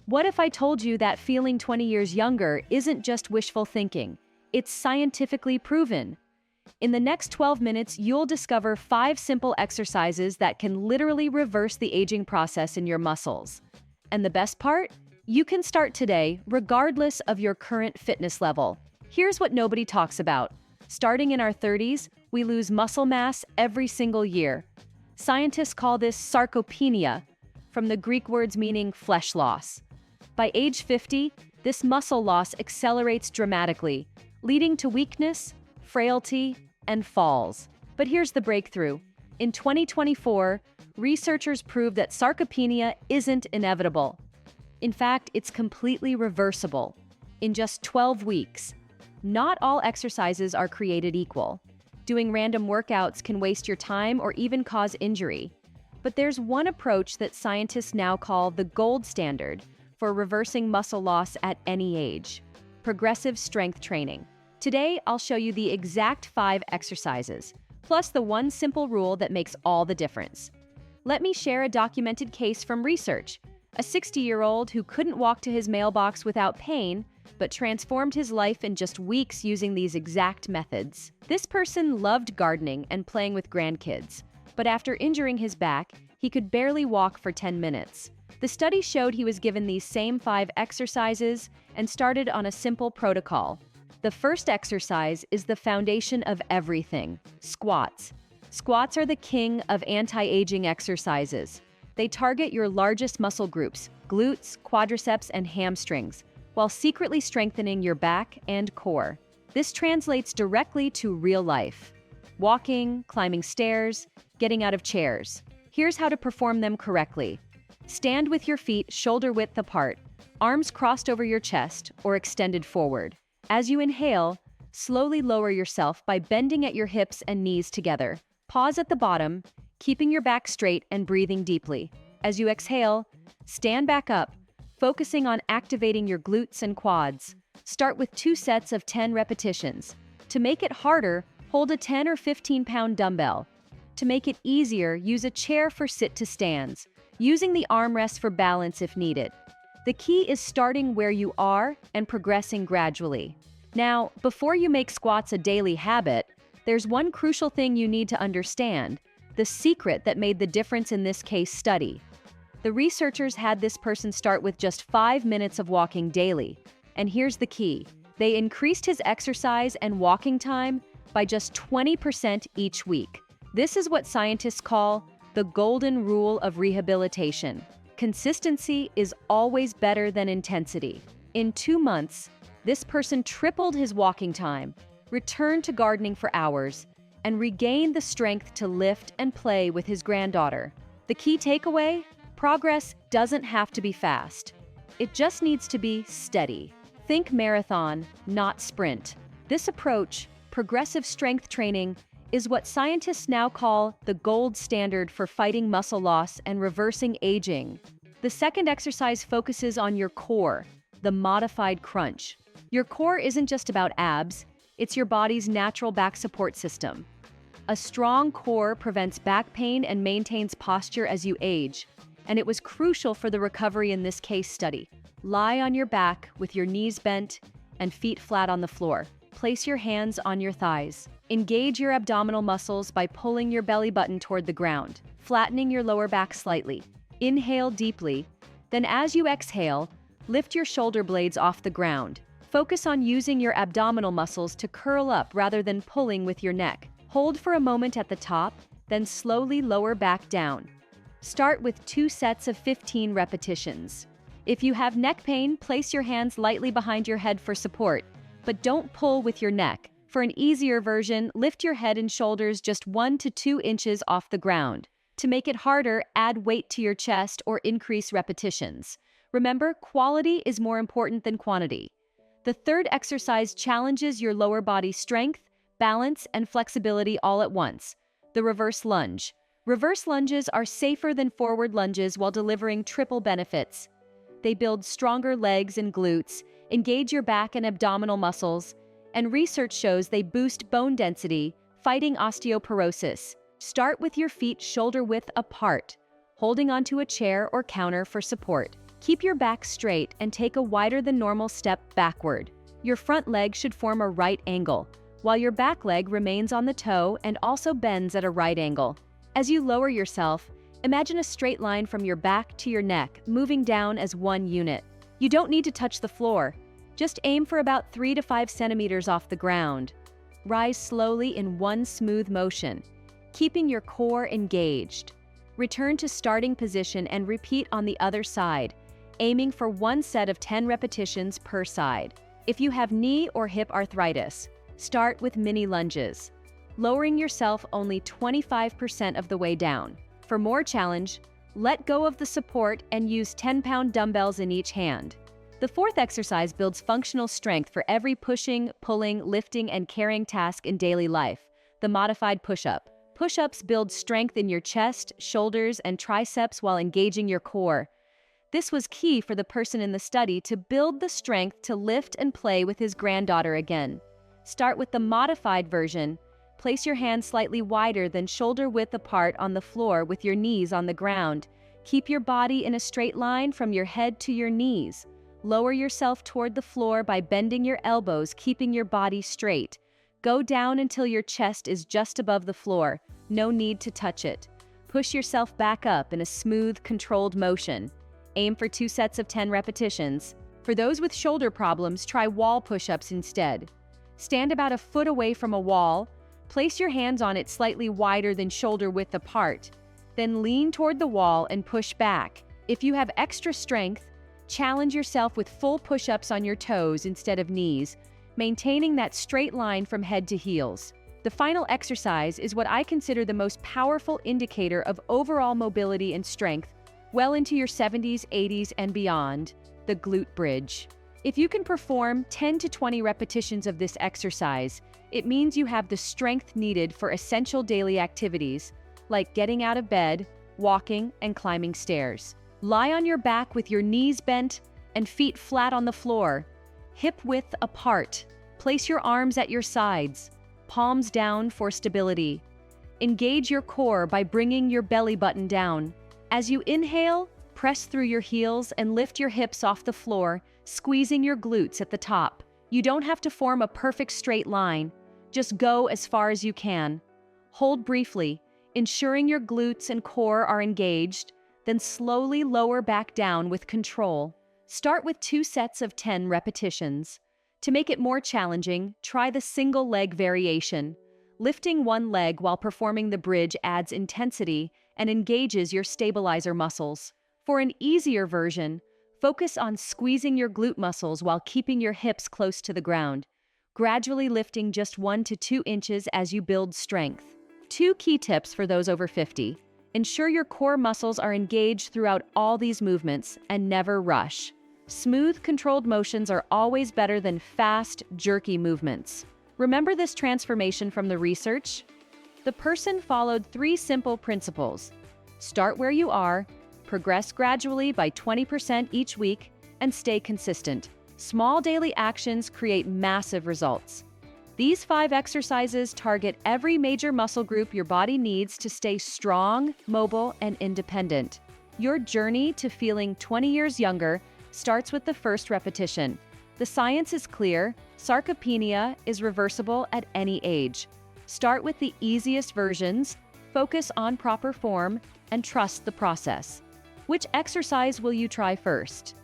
What if I told you that feeling 20 years younger isn't just wishful thinking? It's scientifically proven. In the next 12 minutes, you'll discover 5 simple exercises that can literally reverse the aging process in your muscles. And the best part? You can start today, regardless of your current fitness level. Here's what nobody talks about. Starting in our 30s, we lose muscle mass every single year. Scientists call this sarcopenia, from the Greek words meaning flesh loss. By age 50, this muscle loss accelerates dramatically, leading to weakness, frailty, and falls. But here's the breakthrough. In 2024, researchers proved that sarcopenia isn't inevitable. In fact, it's completely reversible. In just 12 weeks. Not all exercises are created equal. Doing random workouts can waste your time or even cause injury. But there's one approach that scientists now call the gold standard for reversing muscle loss at any age: progressive strength training. Today, I'll show you the exact 5 exercises, plus the one simple rule that makes all the difference. Let me share a documented case from research. A 60-year-old who couldn't walk to his mailbox without pain, but transformed his life in just weeks using these exact methods. This person loved gardening and playing with grandkids, but after injuring his back, he could barely walk for 10 minutes. The study showed he was given these same 5 exercises and started on a simple protocol. The first exercise is the foundation of everything: squats. Squats are the king of anti-aging exercises. They target your largest muscle groups, glutes, quadriceps, and hamstrings, while secretly strengthening your back and core. This translates directly to real life: walking, climbing stairs, getting out of chairs. Here's how to perform them correctly. Stand with your feet shoulder-width apart, arms crossed over your chest or extended forward. As you inhale, slowly lower yourself by bending at your hips and knees together. Pause at the bottom, keeping your back straight and breathing deeply. As you exhale, stand back up, focusing on activating your glutes and quads. Start with 2 sets of 10 repetitions. To make it harder, hold a 10 or 15-pound dumbbell. To make it easier, use a chair for sit-to-stands, using the armrest for balance if needed. The key is starting where you are and progressing gradually. Now, before you make squats a daily habit, there's one crucial thing you need to understand: the secret that made the difference in this case study. The researchers had this person start with just 5 minutes of walking daily. And here's the key: they increased his exercise and walking time by just 20% each week. This is what scientists call the golden rule of rehabilitation. Consistency is always better than intensity. In 2 months, this person tripled his walking time, returned to gardening for hours, and regained the strength to lift and play with his granddaughter. The key takeaway? Progress doesn't have to be fast. It just needs to be steady. Think marathon, not sprint. This approach, progressive strength training, is what scientists now call the gold standard for fighting muscle loss and reversing aging. The second exercise focuses on your core, the modified crunch. Your core isn't just about abs, it's your body's natural back support system. A strong core prevents back pain and maintains posture as you age, and it was crucial for the recovery in this case study. Lie on your back with your knees bent and feet flat on the floor. Place your hands on your thighs. Engage your abdominal muscles by pulling your belly button toward the ground, flattening your lower back slightly. Inhale deeply, then as you exhale, lift your shoulder blades off the ground. Focus on using your abdominal muscles to curl up rather than pulling with your neck. Hold for a moment at the top, then slowly lower back down. Start with 2 sets of 15 repetitions. If you have neck pain, place your hands lightly behind your head for support, but don't pull with your neck. For an easier version, lift your head and shoulders just 1 to 2 inches off the ground. To make it harder, add weight to your chest or increase repetitions. Remember, quality is more important than quantity. The third exercise challenges your lower body strength, balance, and flexibility all at once: the reverse lunge. Reverse lunges are safer than forward lunges while delivering triple benefits. They build stronger legs and glutes, engage your back and abdominal muscles, and research shows they boost bone density, fighting osteoporosis. Start with your feet shoulder-width apart, holding onto a chair or counter for support. Keep your back straight and take a wider than normal step backward. Your front leg should form a right angle, while your back leg remains on the toe and also bends at a right angle. As you lower yourself, imagine a straight line from your back to your neck, moving down as one unit. You don't need to touch the floor. Just aim for about 3 to 5 centimeters off the ground. Rise slowly in one smooth motion, keeping your core engaged. Return to starting position and repeat on the other side, aiming for one set of 10 repetitions per side. If you have knee or hip arthritis, start with mini lunges, lowering yourself only 25% of the way down. For more challenge, let go of the support and use 10-pound dumbbells in each hand. The fourth exercise builds functional strength for every pushing, pulling, lifting, and carrying task in daily life: the modified push-up. Push-ups build strength in your chest, shoulders, and triceps while engaging your core. This was key for the person in the study to build the strength to lift and play with his granddaughter again. Start with the modified version. Place your hands slightly wider than shoulder width apart on the floor with your knees on the ground. Keep your body in a straight line from your head to your knees. Lower yourself toward the floor by bending your elbows, keeping your body straight. Go down until your chest is just above the floor. No need to touch it. Push yourself back up in a smooth, controlled motion. Aim for 2 sets of 10 repetitions. For those with shoulder problems, try wall push-ups instead. Stand about a foot away from a wall. Place your hands on it slightly wider than shoulder width apart. Then lean toward the wall and push back. If you have extra strength, challenge yourself with full push-ups on your toes instead of knees, maintaining that straight line from head to heels. The final exercise is what I consider the most powerful indicator of overall mobility and strength, well into your 70s, 80s, and beyond: the glute bridge. If you can perform 10 to 20 repetitions of this exercise, it means you have the strength needed for essential daily activities, like getting out of bed, walking, and climbing stairs. Lie on your back with your knees bent and feet flat on the floor, hip width apart. Place your arms at your sides, palms down for stability. Engage your core by bringing your belly button down. As you inhale, press through your heels and lift your hips off the floor, squeezing your glutes at the top. You don't have to form a perfect straight line. Just go as far as you can. Hold briefly, ensuring your glutes and core are engaged, then slowly lower back down with control. Start with 2 sets of 10 repetitions. To make it more challenging, try the single leg variation. Lifting one leg while performing the bridge adds intensity and engages your stabilizer muscles. For an easier version, focus on squeezing your glute muscles while keeping your hips close to the ground, gradually lifting just 1 to 2 inches as you build strength. 2 key tips for those over 50. Ensure your core muscles are engaged throughout all these movements and never rush. Smooth, controlled motions are always better than fast, jerky movements. Remember this transformation from the research? The person followed 3 simple principles. Start where you are, progress gradually by 20% each week, and stay consistent. Small daily actions create massive results. These 5 exercises target every major muscle group your body needs to stay strong, mobile, and independent. Your journey to feeling 20 years younger starts with the first repetition. The science is clear: sarcopenia is reversible at any age. Start with the easiest versions, focus on proper form, and trust the process. Which exercise will you try first?